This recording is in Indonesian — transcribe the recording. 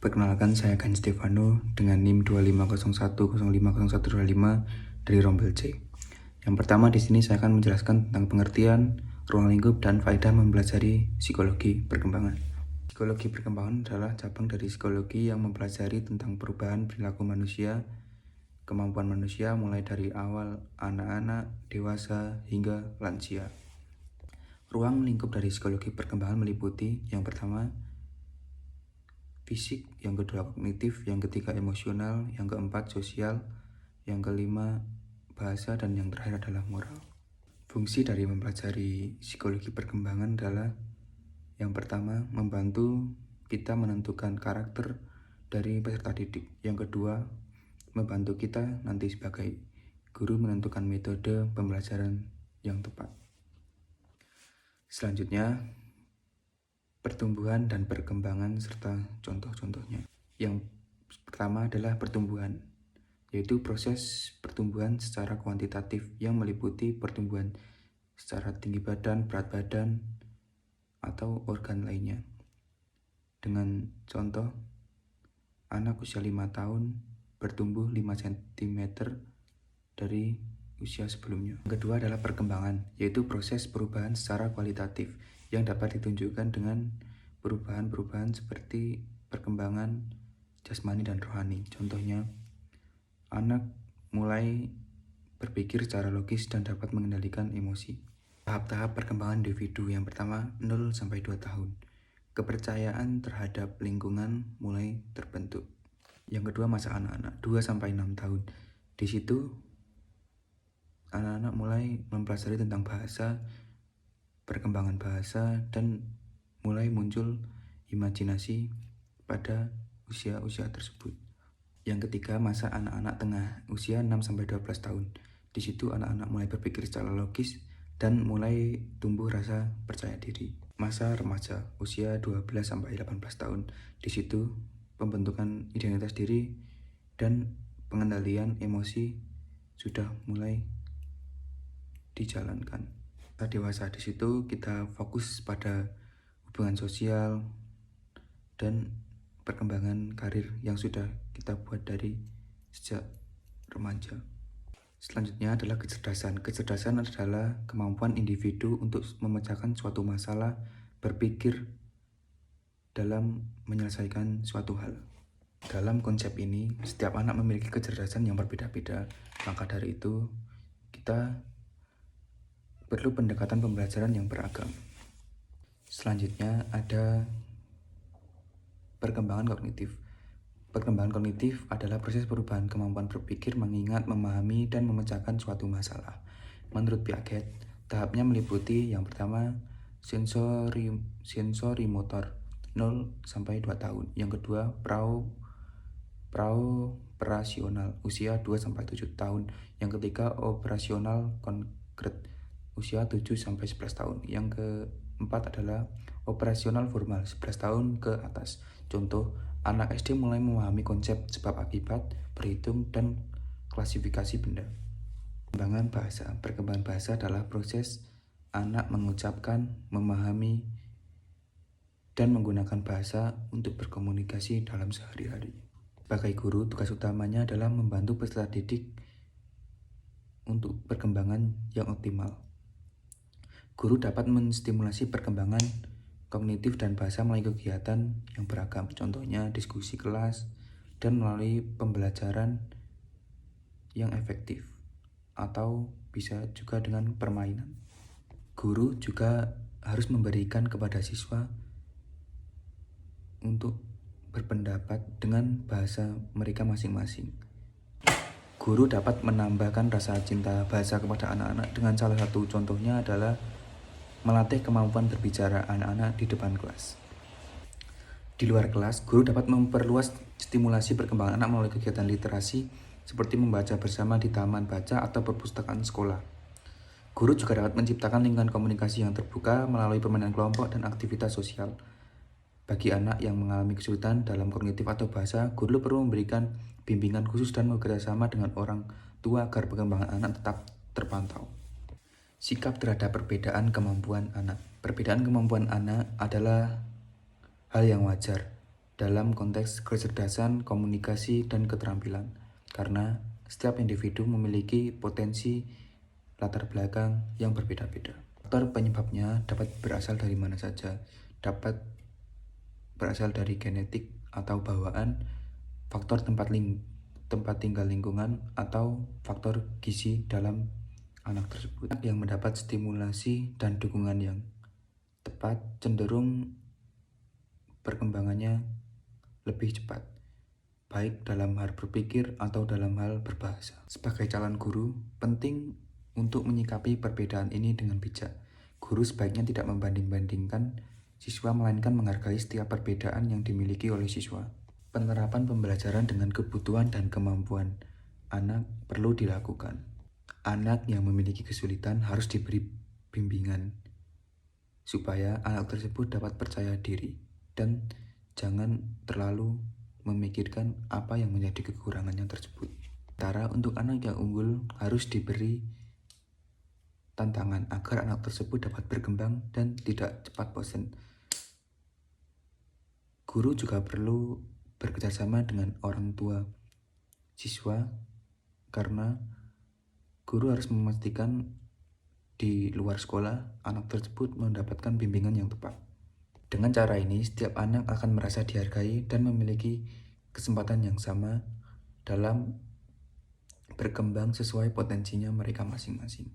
Perkenalkan, saya Gan Stefano dengan NIM 2501050125 dari Rombel C. Yang pertama di sini saya akan menjelaskan tentang pengertian, ruang lingkup, dan faedah mempelajari psikologi perkembangan. Psikologi perkembangan adalah cabang dari psikologi yang mempelajari tentang perubahan perilaku manusia, kemampuan manusia mulai dari awal anak-anak, dewasa, hingga lansia. Ruang lingkup dari psikologi perkembangan meliputi yang pertama, fisik, yang kedua kognitif, yang ketiga emosional, yang keempat sosial, yang kelima bahasa, dan yang terakhir adalah moral. Fungsi dari mempelajari psikologi perkembangan adalah yang pertama, membantu kita menentukan karakter dari peserta didik. Yang kedua, membantu kita nanti sebagai guru menentukan metode pembelajaran yang tepat. Selanjutnya, pertumbuhan dan perkembangan serta contoh-contohnya. Yang pertama adalah pertumbuhan, yaitu proses pertumbuhan secara kuantitatif yang meliputi pertumbuhan secara tinggi badan, berat badan, atau organ lainnya. Dengan contoh, anak usia 5 tahun bertumbuh 5 cm dari usia sebelumnya. Yang kedua adalah perkembangan, yaitu proses perubahan secara kualitatif yang dapat ditunjukkan dengan perubahan-perubahan seperti perkembangan jasmani dan rohani. Contohnya, anak mulai berpikir secara logis dan dapat mengendalikan emosi. Tahap-tahap perkembangan individu. Yang pertama, 0-2 tahun. Kepercayaan terhadap lingkungan mulai terbentuk. Yang kedua, masa anak-anak 2-6 tahun. Di situ anak-anak mulai mempelajari tentang bahasa, perkembangan bahasa, dan mulai muncul imajinasi pada usia-usia tersebut. Yang ketiga, masa anak-anak tengah, usia 6-12 tahun. Di situ anak-anak mulai berpikir secara logis dan mulai tumbuh rasa percaya diri. Masa remaja, usia 12-18 tahun. Di situ pembentukan identitas diri dan pengendalian emosi sudah mulai dijalankan. Saat dewasa, di situ kita fokus pada hubungan sosial dan perkembangan karir yang sudah kita buat dari sejak remaja. Selanjutnya adalah kecerdasan. Kecerdasan adalah kemampuan individu untuk memecahkan suatu masalah, berpikir dalam menyelesaikan suatu hal. Dalam konsep ini, setiap anak memiliki kecerdasan yang berbeda-beda. Maka dari itu, kita perlu pendekatan pembelajaran yang beragam. Selanjutnya ada perkembangan kognitif. Perkembangan kognitif adalah proses perubahan kemampuan berpikir, mengingat, memahami, dan memecahkan suatu masalah. Menurut Piaget, tahapnya meliputi yang pertama, sensori motor 0-2 tahun. Yang kedua, praoperasional usia 2-7 tahun. Yang ketiga, operasional konkret usia 7-11 tahun. Yang keempat adalah operasional formal 11 tahun ke atas. Contoh, anak SD mulai memahami konsep sebab akibat, berhitung, dan klasifikasi benda. Perkembangan bahasa. Perkembangan bahasa adalah proses anak mengucapkan, memahami, dan menggunakan bahasa untuk berkomunikasi dalam sehari-hari. Sebagai guru, tugas utamanya adalah membantu peserta didik untuk perkembangan yang optimal. Guru dapat menstimulasi perkembangan kognitif dan bahasa melalui kegiatan yang beragam, contohnya diskusi kelas, dan melalui pembelajaran yang efektif, atau bisa juga dengan permainan. Guru juga harus memberikan kepada siswa untuk berpendapat dengan bahasa mereka masing-masing. Guru dapat menambahkan rasa cinta bahasa kepada anak-anak dengan salah satu contohnya adalah melatih kemampuan berbicara anak-anak di depan kelas. Di luar kelas, guru dapat memperluas stimulasi perkembangan anak melalui kegiatan literasi seperti membaca bersama di taman baca atau perpustakaan sekolah. Guru juga dapat menciptakan lingkungan komunikasi yang terbuka melalui permainan kelompok dan aktivitas sosial. Bagi anak yang mengalami kesulitan dalam kognitif atau bahasa, guru perlu memberikan bimbingan khusus dan bekerjasama dengan orang tua agar perkembangan anak tetap terpantau. Sikap terhadap perbedaan kemampuan anak. Perbedaan kemampuan anak adalah hal yang wajar dalam konteks kecerdasan, komunikasi, dan keterampilan. Karena setiap individu memiliki potensi latar belakang yang berbeda-beda. Faktor penyebabnya dapat berasal dari mana saja, dapat berasal dari genetik atau bawaan, faktor tempat tinggal lingkungan, atau faktor gizi dalam anak tersebut. Anak yang mendapat stimulasi dan dukungan yang tepat cenderung perkembangannya lebih cepat, baik dalam hal berpikir atau dalam hal berbahasa. Sebagai calon guru, penting untuk menyikapi perbedaan ini dengan bijak. Guru sebaiknya tidak membanding-bandingkan siswa, melainkan menghargai setiap perbedaan yang dimiliki oleh siswa. Penerapan pembelajaran dengan kebutuhan dan kemampuan anak perlu dilakukan. Anak yang memiliki kesulitan harus diberi bimbingan supaya anak tersebut dapat percaya diri dan jangan terlalu memikirkan apa yang menjadi kekurangannya tersebut. Cara untuk anak yang unggul harus diberi tantangan agar anak tersebut dapat berkembang dan tidak cepat bosan. Guru juga perlu bekerjasama dengan orang tua siswa karena guru harus memastikan di luar sekolah anak tersebut mendapatkan bimbingan yang tepat. Dengan cara ini, setiap anak akan merasa dihargai dan memiliki kesempatan yang sama dalam berkembang sesuai potensinya mereka masing-masing.